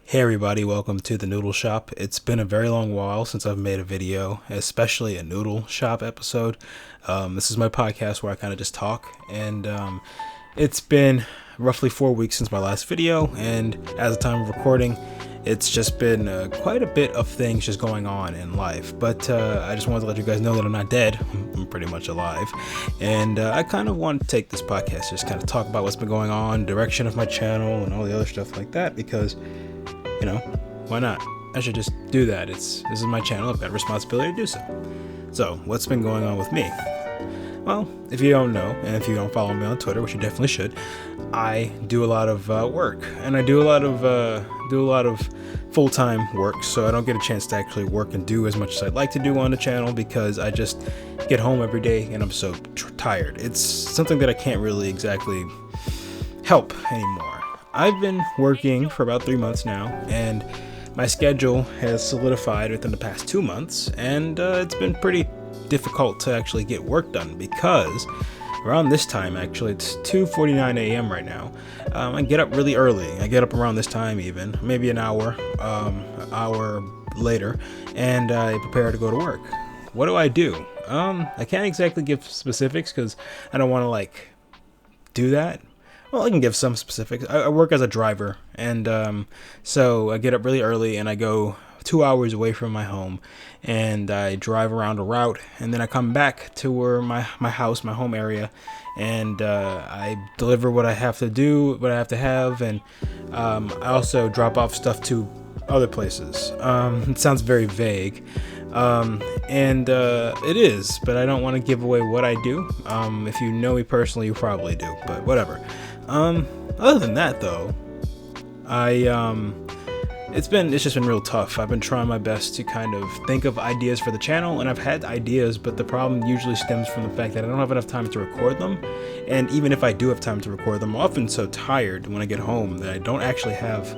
Hey everybody, welcome to the Noodle Shop. It's been a very long while since I've made a video, especially a Noodle Shop episode. This is my podcast where I kind of just talk, and it's been roughly 4 weeks since my last video, and as the time of recording, it's just been quite a bit of things just going on in life. But I just wanted to let you guys know that I'm not dead. I'm pretty much alive, and I kind of want to take this podcast, just kind of talk about what's been going on, direction of my channel, and all the other stuff like that, because why not? I should just do that. This is my channel. I've got a responsibility to do so. So, what's been going on with me? Well, if you don't know, and if you don't follow me on Twitter, which you definitely should, I do a lot of work, and I do a lot of full-time work. So I don't get a chance to actually work and do as much as I'd like to do on the channel because I just get home every day and I'm so tired. It's something that I can't really exactly help anymore. I've been working for about 3 months now, and my schedule has solidified within the past 2 months, and it's been pretty difficult to actually get work done because around this time, actually, it's 2:49 a.m. right now. I get up really early. I get up around this time even, maybe an hour later, and I prepare to go to work. What do? I can't exactly give specifics because I don't want to do that. Well, I can give some specifics. I work as a driver, and so I get up really early and I go 2 hours away from my home, and I drive around a route, and then I come back to where my home area, and I deliver what I have to do, what I have to have, and I also drop off stuff to other places. It sounds very vague, and it is, but I don't want to give away what I do. If you know me personally, you probably do, but whatever. Other than that, though, it's just been real tough. I've been trying my best to kind of think of ideas for the channel, and I've had ideas, but the problem usually stems from the fact that I don't have enough time to record them. And even if I do have time to record them, I'm often so tired when I get home that I don't actually have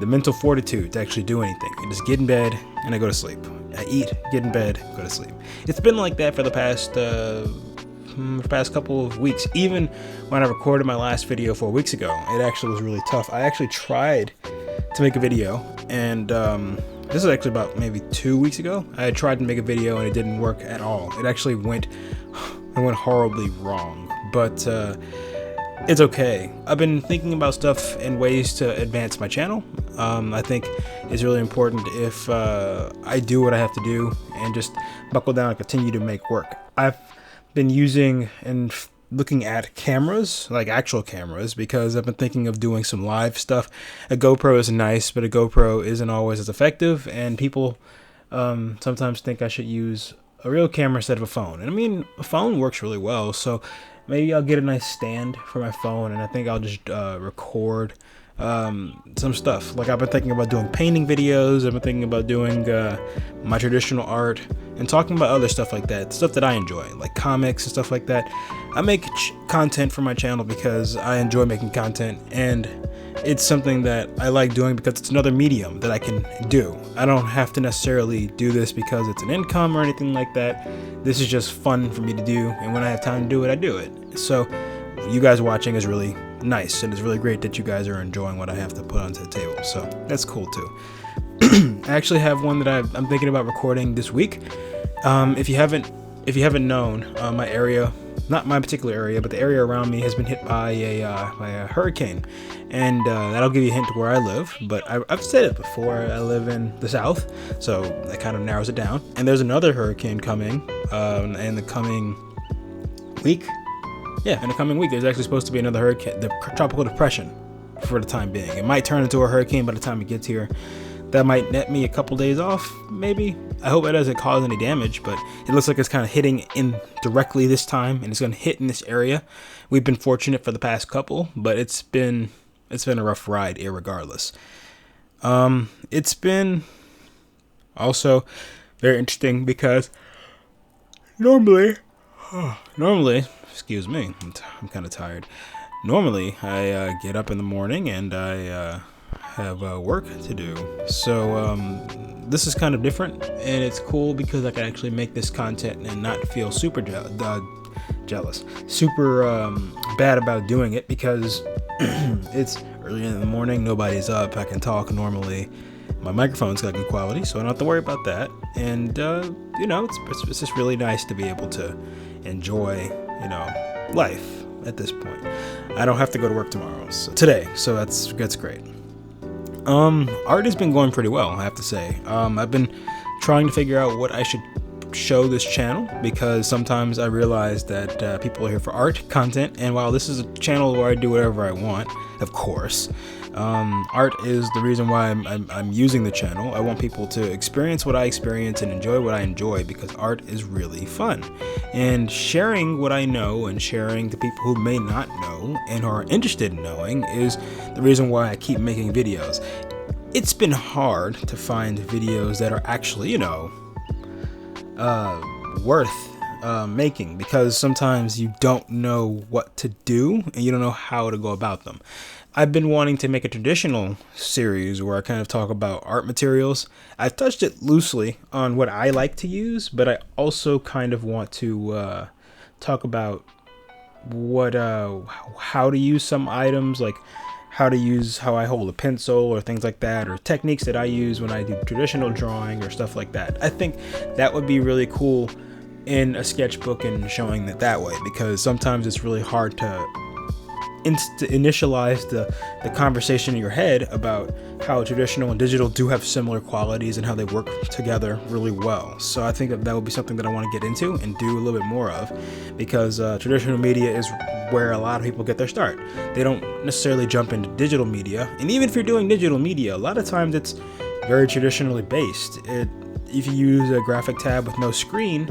the mental fortitude to actually do anything. I just get in bed and I go to sleep. I eat, get in bed, go to sleep. It's been like that for the past couple of weeks. Even when I recorded my last video 4 weeks ago, it actually was really tough. I actually tried to make a video, and this is actually about maybe 2 weeks ago. I tried to make a video and it didn't work at all. It actually went horribly wrong, but it's okay. I've been thinking about stuff and ways to advance my channel. I think it's really important if I do what I have to do and just buckle down and continue to make work. I've been using and looking at cameras, like actual cameras, because I've been thinking of doing some live stuff. A GoPro is nice, but a GoPro isn't always as effective, and people sometimes think I should use a real camera instead of a phone. And I mean, a phone works really well, so maybe I'll get a nice stand for my phone, and I think I'll just record some stuff. Like, I've been thinking about doing painting videos. I've been thinking about doing my traditional art and talking about other stuff like that, stuff that I enjoy, like comics and stuff like that. I make content for my channel because I enjoy making content, and it's something that I like doing because it's another medium that I can do. I don't have to necessarily do this because it's an income or anything like that. This is just fun for me to do, and when I have time to do it, I do it. So you guys watching is really nice, and it's really great that you guys are enjoying what I have to put onto the table, so that's cool too. I actually have one that I'm thinking about recording this week. If you haven't known, my area, not my particular area, but the area around me has been hit by a hurricane, and that'll give you a hint to where I live. But I've said it before. I live in the south, so that kind of narrows it down. And there's another hurricane coming in the coming week. Yeah, in the coming week, there's actually supposed to be another hurricane, the tropical depression, for the time being. It might turn into a hurricane by the time it gets here. That might net me a couple days off, maybe. I hope it doesn't cause any damage, but it looks like it's kind of hitting in directly this time, and it's going to hit in this area. We've been fortunate for the past couple, but it's been a rough ride, irregardless. It's been also very interesting because normally, excuse me, I'm kind of tired. Normally, I get up in the morning and I have work to do. So this is kind of different, and it's cool because I can actually make this content and not feel super jealous, super bad about doing it, because it's early in the morning, nobody's up, I can talk normally. My microphone's got good quality, so I don't have to worry about that. And you know, it's just really nice to be able to enjoy, you know, life at this point. I don't have to go to work tomorrow, today, so that's great. Art has been going pretty well, I have to say. I've been trying to figure out what I should show this channel, because sometimes I realize that people are here for art content, and while this is a channel where I do whatever I want, of course, art is the reason why I'm using the channel. I want people to experience what I experience and enjoy what I enjoy, because art is really fun. And sharing what I know and sharing to people who may not know and are interested in knowing is the reason why I keep making videos. It's been hard to find videos that are actually, you know, worth making, because sometimes you don't know what to do and you don't know how to go about them. I've been wanting to make a traditional series where I kind of talk about art materials. I've touched it loosely on what I like to use, but I also kind of want to talk about what how to use some items, like how I hold a pencil or things like that, or techniques that I use when I do traditional drawing or stuff like that. I think that would be really cool in a sketchbook and showing it that way, because sometimes it's really hard to initialize the conversation in your head about how traditional and digital do have similar qualities and how they work together really well. So I think that would be something that I want to get into and do a little bit more of, because traditional media is where a lot of people get their start. They don't necessarily jump into digital media, and even if you're doing digital media, a lot of times it's very traditionally based. If you use a graphic tab with no screen,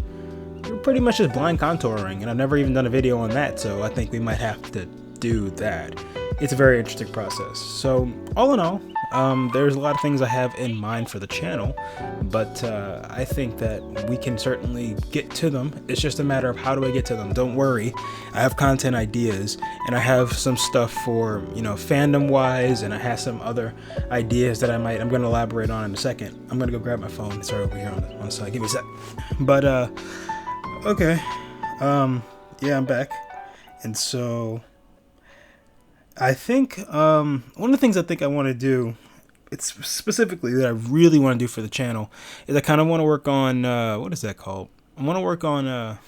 you're pretty much just blind contouring, and I've never even done a video on that, so I think we might have to do that. It's a very interesting process. So all in all, there's a lot of things I have in mind for the channel, but I think that we can certainly get to them. It's just a matter of how do I get to them. Don't worry, I have content ideas, and I have some stuff for, you know, fandom wise, and I have some other ideas that I'm going to elaborate on in a second. I'm going to go grab my phone and start over here on the side. Give me a sec. But okay, yeah, I'm back. And so I think one of the things I think I want to do, it's specifically that I really want to do for the channel, is I kind of want to work on what is that called? I want to work on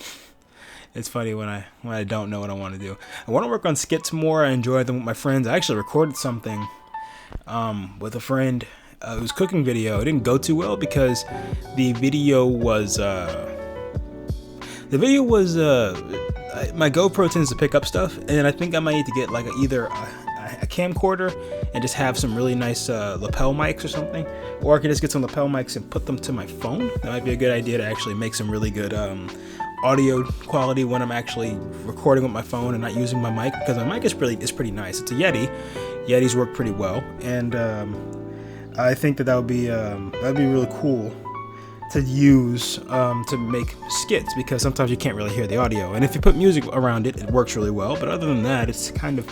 it's funny when I don't know what I want to do. I want to work on skits more. I enjoy them with my friends. I actually recorded something with a friend. It was a cooking video. It didn't go too well because the video was my GoPro tends to pick up stuff, and I think I might need to get like either a camcorder and just have some really nice lapel mics or something, or I can just get some lapel mics and put them to my phone. That might be a good idea to actually make some really good audio quality when I'm actually recording with my phone and not using my mic, because my mic is pretty nice. It's a Yeti. Yetis work pretty well, and I think that'd be really cool to use to make skits, because sometimes you can't really hear the audio, and if you put music around it, it works really well. But other than that, it's kind of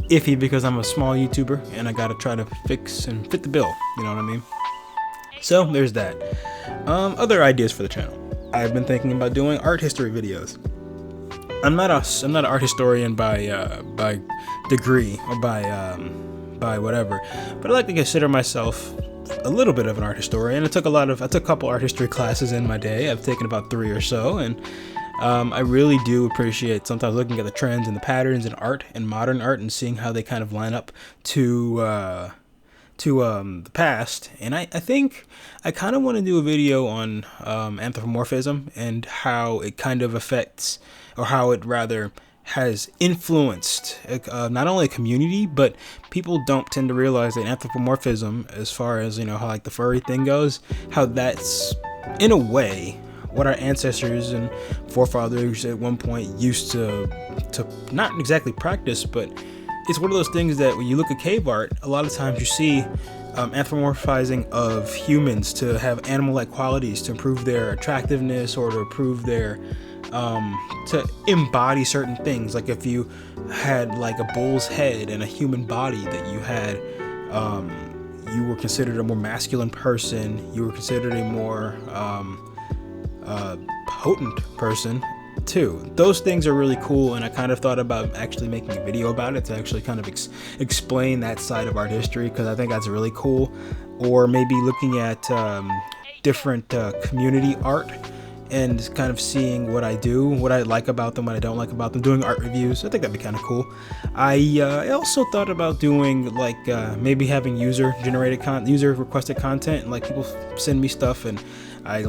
iffy because I'm a small YouTuber and I gotta try to fix and fit the bill, you know what I mean? So there's that. Other ideas for the channel. I've been thinking about doing art history videos. I'm not an art historian by degree or by whatever, but I like to consider myself a little bit of an art historian. I took a couple art history classes in my day. I've taken about 3 or so, and I really do appreciate sometimes looking at the trends and the patterns in art and modern art and seeing how they kind of line up to the past. And I think I kind of want to do a video on anthropomorphism and how it kind of affects, or how it rather has influenced not only a community, but people don't tend to realize that anthropomorphism, as far as, you know, how like the furry thing goes, how that's in a way what our ancestors and forefathers at one point used to not exactly practice, but it's one of those things that when you look at cave art, a lot of times you see anthropomorphizing of humans to have animal-like qualities to improve their attractiveness or to improve their to embody certain things. Like if you had like a bull's head and a human body, that you had you were considered a more masculine person, you were considered a more potent person, too. Those things are really cool, and I kind of thought about actually making a video about it to actually kind of explain that side of art history, because I think that's really cool. Or maybe looking at different community art and kind of seeing what I do, what I like about them, what I don't like about them, doing art reviews. I think that'd be kind of cool. I also thought about doing like maybe having user requested content, and like people send me stuff and I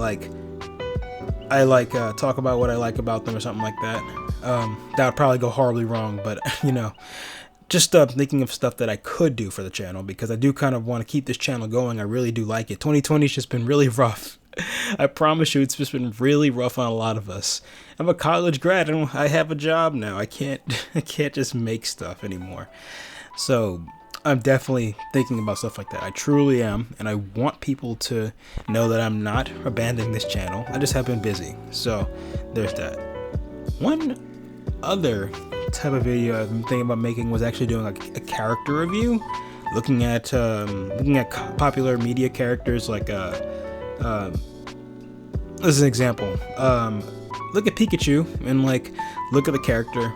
talk about what I like about them or something like that. That would probably go horribly wrong, but you know, just thinking of stuff that I could do for the channel, because I do kind of want to keep this channel going. I really do like it. 2020's just been really rough. I promise you, it's just been really rough on a lot of us. I'm a college grad and I have a job now. I can't just make stuff anymore. So I'm definitely thinking about stuff like that. I truly am, and I want people to know that I'm not abandoning this channel. I just have been busy. So there's that. One other type of video I've been thinking about making was actually doing like a character review, looking at popular media characters like this is an example. Look at Pikachu and like look at the character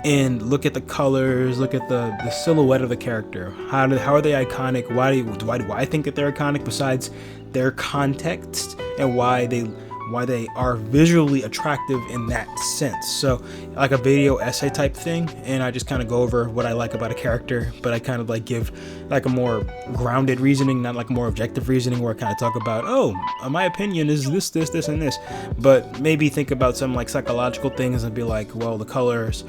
and look at the colors, look at the silhouette of the character. How are they iconic? Why do I think that they're iconic besides their context, and why they are visually attractive in that sense? So like a video essay type thing, and I just kind of go over what I like about a character, but I kind of like give like a more grounded reasoning, not like more objective reasoning, where I kind of talk about, oh, my opinion is this and this, but maybe think about some like psychological things and be like, well, the colors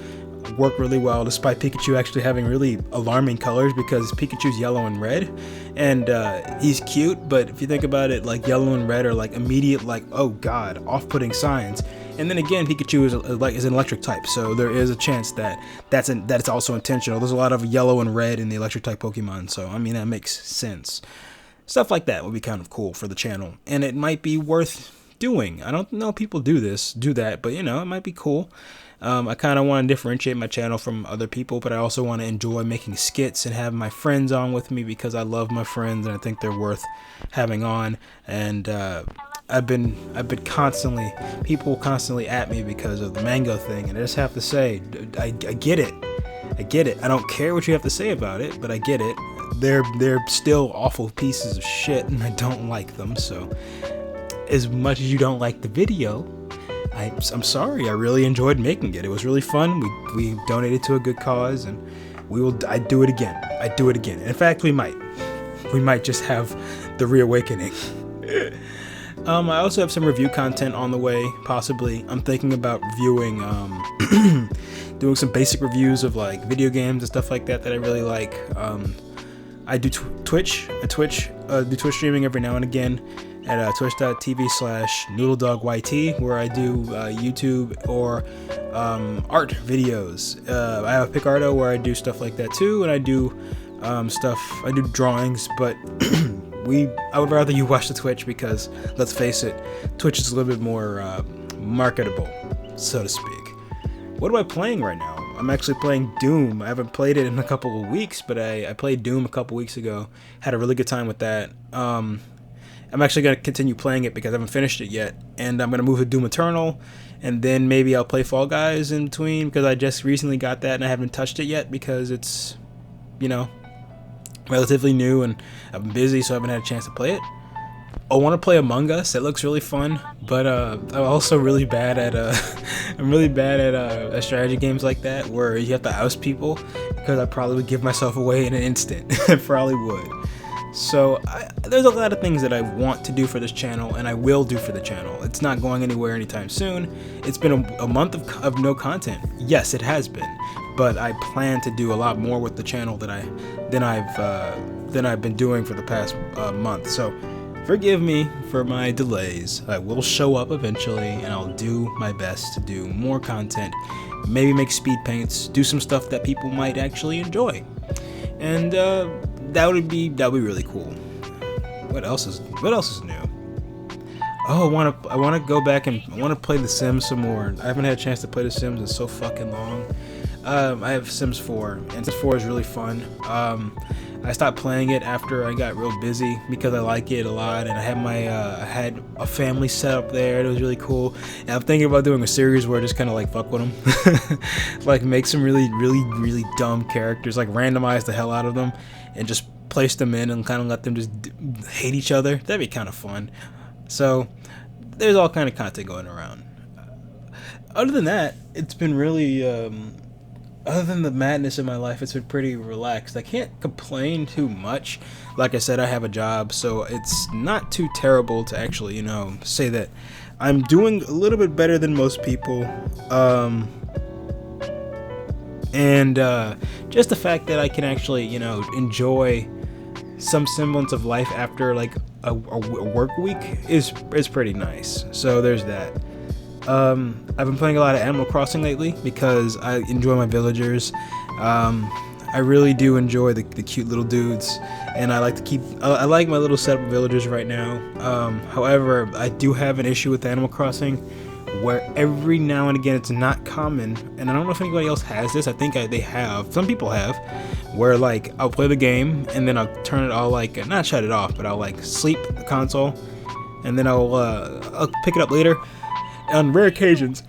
work really well despite Pikachu actually having really alarming colors, because Pikachu's yellow and red, and he's cute, but if you think about it, like yellow and red are like immediate, like, oh god, off-putting signs. And then again, Pikachu is an electric type, so there is a chance that it's also intentional. There's a lot of yellow and red in the electric type Pokemon, so I mean that makes sense. Stuff like that would be kind of cool for the channel, and it might be worth doing. I don't know if people do that, but you know, it might be cool. I kind of want to differentiate my channel from other people, but I also want to enjoy making skits and having my friends on with me, because I love my friends and I think they're worth having on. And I've been people constantly at me because of the mango thing, and I just have to say, I get it. I don't care what you have to say about it, but I get it. They're still awful pieces of shit, and I don't like them. So as much as you don't like the video, I'm sorry. I really enjoyed making it. It was really fun. We donated to a good cause, and I'd do it again. In fact, we might just have the reawakening. I also have some review content on the way, possibly. I'm thinking about reviewing, doing some basic reviews of like video games and stuff like that I really like. I do Twitch streaming every now and again at twitch.tv/NoodleDogYT, where I do YouTube or art videos. I have a Picardo where I do stuff like that too, and I do drawings, but I would rather you watch the Twitch, because let's face it, Twitch is a little bit more marketable, so to speak. What am I playing right now? I'm actually playing Doom. I haven't played it in a couple of weeks, but I played Doom a couple weeks ago. Had a really good time with that. I'm actually going to continue playing it because I haven't finished it yet, and I'm going to move to Doom Eternal, and then maybe I'll play Fall Guys in between, because I just recently got that and I haven't touched it yet because it's, you know, relatively new and I've been busy, so I haven't had a chance to play it. I want to play Among Us. It looks really fun, but I'm also really bad at strategy games like that, where you have to oust people, because I probably would give myself away in an instant. I probably would. So there's a lot of things that I want to do for this channel, and I will do for the channel. It's not going anywhere anytime soon. It's been a month of no content. Yes, it has been, but I plan to do a lot more with the channel than I've been doing for the past month. So forgive me for my delays. I will show up eventually, and I'll do my best to do more content. Maybe make speed paints, do some stuff that people might actually enjoy, and that would be really cool. What else is new? Oh, I want to go back and I want to play The Sims some more. I haven't had a chance to play The Sims in so fucking long. I have Sims 4, and Sims 4 is really fun. I stopped playing it after I got real busy because I like it a lot, and I had I had a family set up there. It was really cool, and I'm thinking about doing a series where I just kind of like fuck with them, like make some really dumb characters, like randomize the hell out of them, and just place them in and kind of let them just hate each other. That'd be kind of fun. So there's all kind of content going around. Other than that, it's been really other than the madness in my life, it's been pretty relaxed. I can't complain too much. Like I said, I have a job, so it's not too terrible to actually, say that I'm doing a little bit better than most people. And just the fact that I can actually, enjoy some semblance of life after like a work week is pretty nice. So there's that. I've been playing a lot of Animal Crossing lately because I enjoy my villagers. I really do enjoy the cute little dudes, and I like my little setup of villagers right now. However, I do have an issue with Animal Crossing where every now and again, it's not common, and I don't know if anybody else has this. I think they have. Some people have, where like I'll play the game and then I'll turn it all like, not shut it off, but I'll like sleep the console, and then I'll pick it up later. On rare occasions,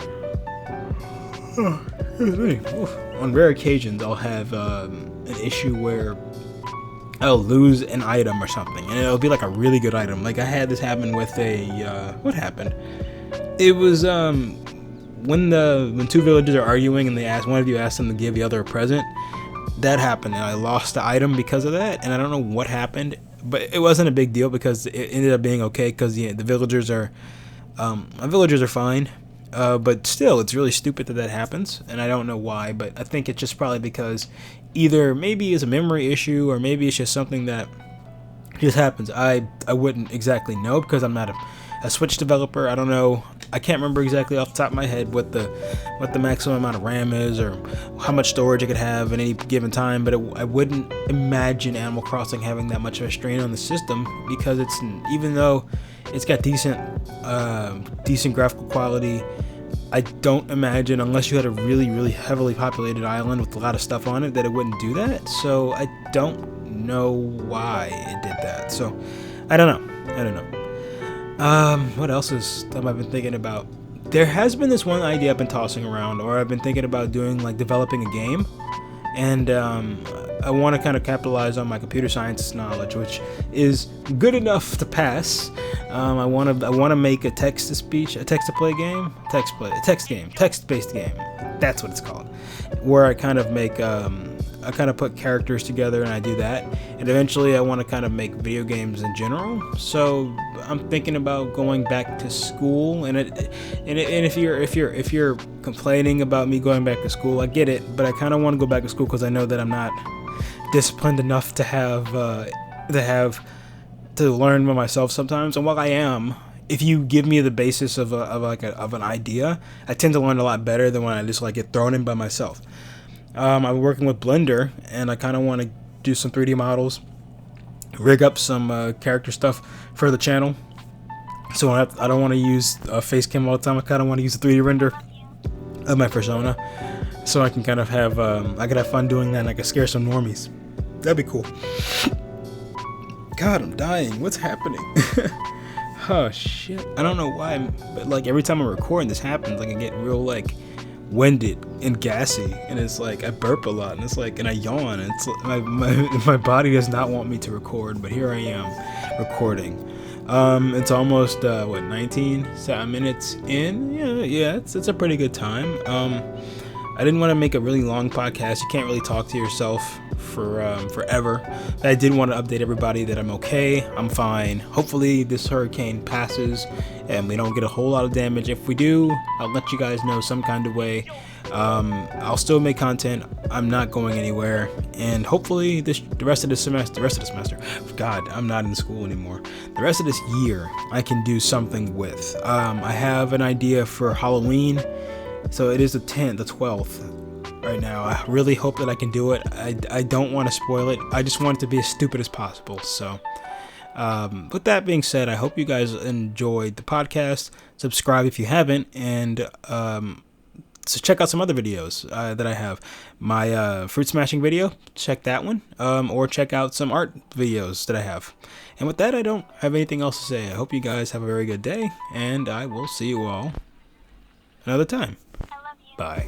on rare occasions, I'll have an issue where I'll lose an item or something, and it'll be like a really good item. Like I had this happen with what happened? It was when two villagers are arguing and one of you asked them to give the other a present. That happened, and I lost the item because of that, and I don't know what happened, but it wasn't a big deal because it ended up being okay because the villagers are. My villagers are fine, but still, it's really stupid that happens, and I don't know why, but I think it's just probably because either maybe it's a memory issue, or maybe it's just something that just happens. I wouldn't exactly know because I'm not a Switch developer. I don't know. I can't remember exactly off the top of my head what the maximum amount of RAM is or how much storage it could have at any given time, but I wouldn't imagine Animal Crossing having that much of a strain on the system because even though it's got decent graphical quality, I don't imagine, unless you had a really heavily populated island with a lot of stuff on it, that it wouldn't do that. So I don't know why it did that. So I don't know. What else is stuff I've been thinking about? There has been this one idea I've been tossing around, or I've been thinking about doing, like developing a game, and I want to kind of capitalize on my computer science knowledge, which is good enough to pass. I want to make a text-to-speech, a text-to-play game, text-based game. That's what it's called, where I kind of make I kind of put characters together and I do that, and eventually I want to kind of make video games in general. So I'm thinking about going back to school, and if you're complaining about me going back to school, I get it, but I kind of want to go back to school because I know that I'm not disciplined enough to have to learn by myself sometimes. And while I am, if you give me the basis of an idea, I tend to learn a lot better than when I just like get thrown in by myself. I'm working with Blender, and I kind of want to do some 3D models, rig up some character stuff for the channel. So I don't want to use face cam all the time. I kind of want to use a 3D render of my persona, so I can kind of have I could have fun doing that, and I could scare some normies. That'd be cool. God, I'm dying. What's happening? Oh shit! I don't know why, but like every time I'm recording, this happens. Like I get real like winded and gassy, and it's like I burp a lot, and it's like, and I yawn, and it's like my body does not want me to record, but here I am recording. It's almost 19 minutes in. Yeah, it's a pretty good time. I didn't want to make a really long podcast. You can't really talk to yourself for forever. But I did want to update everybody that I'm okay. I'm fine. Hopefully this hurricane passes and we don't get a whole lot of damage. If we do, I'll let you guys know some kind of way. I'll still make content. I'm not going anywhere, and hopefully the rest of the semester. God, I'm not in school anymore. The rest of this year, I can do something with. I have an idea for Halloween. So it is the 12th right now. I really hope that I can do it. I don't want to spoil it. I just want it to be as stupid as possible. So with that being said, I hope you guys enjoyed the podcast. Subscribe if you haven't, and So check out some other videos that I have. My fruit smashing video, check that one. Or check out some art videos that I have. And with that, I don't have anything else to say. I hope you guys have a very good day, and I will see you all another time. Bye.